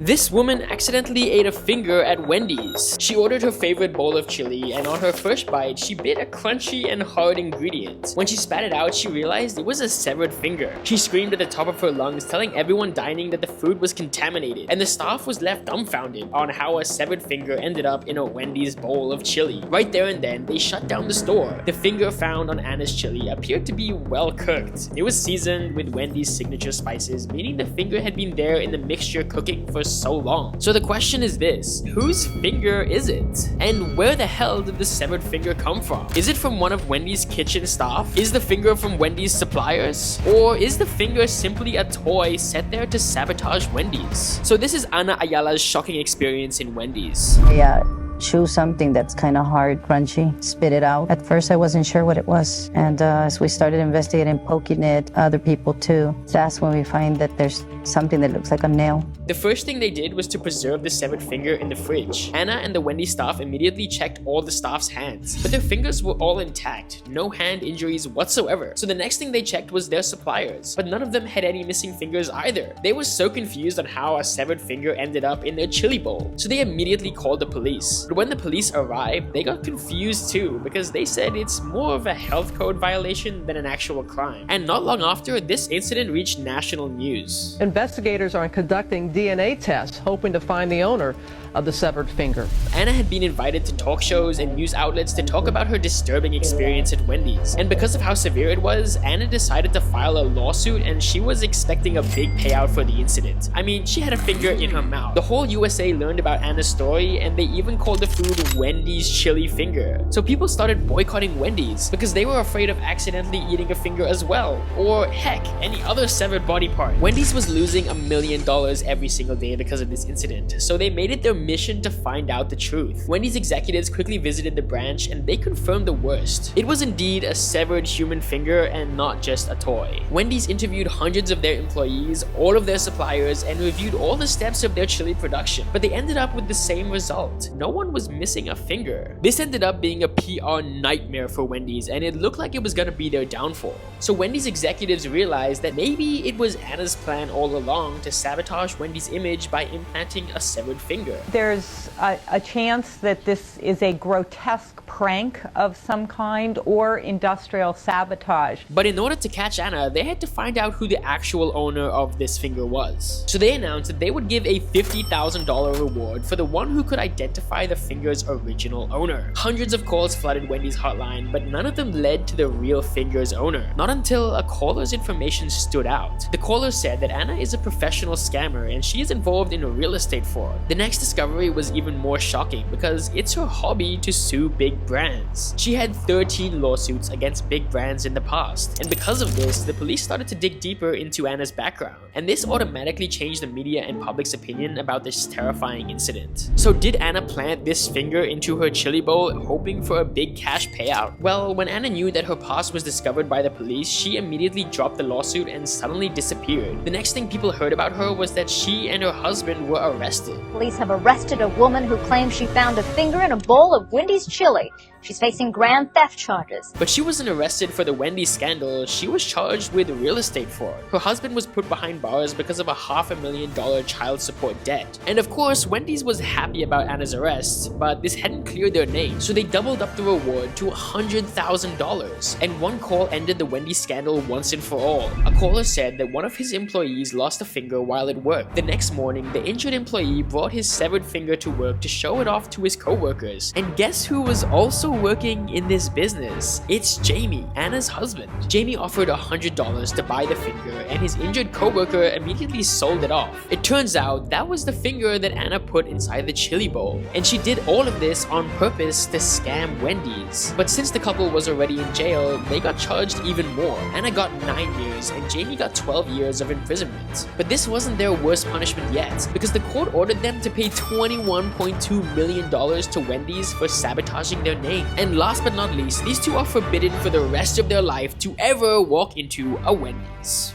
This woman accidentally ate a finger at Wendy's. She ordered her favorite bowl of chili, and on her first bite, she bit a crunchy and hard ingredient. When she spat it out, she realized it was a severed finger. She screamed at the top of her lungs, telling everyone dining that the food was contaminated, and the staff was left dumbfounded on how a severed finger ended up in a Wendy's bowl of chili. Right there and then, they shut down the store. The finger found on Anna's chili appeared to be well cooked. It was seasoned with Wendy's signature spices, meaning the finger had been there in the mixture cooking for so long. So the question is this: whose finger is it? And where the hell did the severed finger come from? Is it from one of Wendy's kitchen staff? Is the finger from Wendy's suppliers? Or is the finger simply a toy set there to sabotage Wendy's? So this is Anna Ayala's shocking experience in Wendy's. Yeah. Chew something that's kind of hard, crunchy, spit it out. At first, I wasn't sure what it was. And as we started investigating, poking it, other people too, that's when we find that there's something that looks like a nail. The first thing they did was to preserve the severed finger in the fridge. Anna and the Wendy staff immediately checked all the staff's hands, but their fingers were all intact, no hand injuries whatsoever. So the next thing they checked was their suppliers, but none of them had any missing fingers either. They were so confused on how a severed finger ended up in their chili bowl, so they immediately called the police. But when the police arrived, they got confused too, because they said it's more of a health code violation than an actual crime. And not long after, this incident reached national news. Investigators are conducting DNA tests, hoping to find the owner of the severed finger. Anna had been invited to talk shows and news outlets to talk about her disturbing experience at Wendy's. And because of how severe it was, Anna decided to file a lawsuit, and she was expecting a big payout for the incident. I mean, she had a finger in her mouth. The whole USA learned about Anna's story, and they even called the food Wendy's chili finger. So people started boycotting Wendy's because they were afraid of accidentally eating a finger as well, or heck, any other severed body part. Wendy's was losing $1 million every single day because of this incident, so they made it their mission to find out the truth. Wendy's executives quickly visited the branch, and they confirmed the worst. It was indeed a severed human finger and not just a toy. Wendy's interviewed hundreds of their employees, all of their suppliers, and reviewed all the steps of their chili production, but they ended up with the same result. No one was missing a finger. This ended up being a PR nightmare for Wendy's, and it looked like it was gonna be their downfall. So Wendy's executives realized that maybe it was Anna's plan all along to sabotage Wendy's image by implanting a severed finger. There's a chance that this is a grotesque prank of some kind or industrial sabotage. But in order to catch Anna, they had to find out who the actual owner of this finger was. So they announced that they would give a $50,000 reward for the one who could identify the finger's original owner. Hundreds of calls flooded Wendy's hotline, but none of them led to the real finger's owner. Not until a caller's information stood out. The caller said that Anna is a professional scammer and she is involved in a real estate fraud. The next discovery was even more shocking because it's her hobby to sue big brands. She had 13 lawsuits against big brands in the past, and because of this, the police started to dig deeper into Anna's background, and this automatically changed the media and public's opinion about this terrifying incident. So did Anna plant this finger into her chili bowl hoping for a big cash payout? Well, when Anna knew that her past was discovered by the police, she immediately dropped the lawsuit and suddenly disappeared. The next thing people heard about her was that she and her husband were arrested. Police have arrested a woman who claims she found a finger in a bowl of Wendy's chili. She's facing grand theft charges. But she wasn't arrested for the Wendy scandal, she was charged with real estate fraud. Her husband was put behind bars because of a $500,000 child support debt. And of course, Wendy's was happy about Anna's arrest, but this hadn't cleared their name, so they doubled up the reward to $100,000. And one call ended the Wendy scandal once and for all. A caller said that one of his employees lost a finger while at work. The next morning, the injured employee brought his severed finger to work to show it off to his co-workers. And guess who was also working in this business? It's Jamie, Anna's husband. Jamie offered $100 to buy the finger, and his injured co-worker immediately sold it off. It turns out that was the finger that Anna put inside the chili bowl, and she did all of this on purpose to scam Wendy's. But since the couple was already in jail, they got charged even more. Anna got 9 years, and Jamie got 12 years of imprisonment. But this wasn't their worst punishment yet, because the court ordered them to pay $21.2 million to Wendy's for sabotaging their name. And last but not least, these two are forbidden for the rest of their life to ever walk into a Wendy's.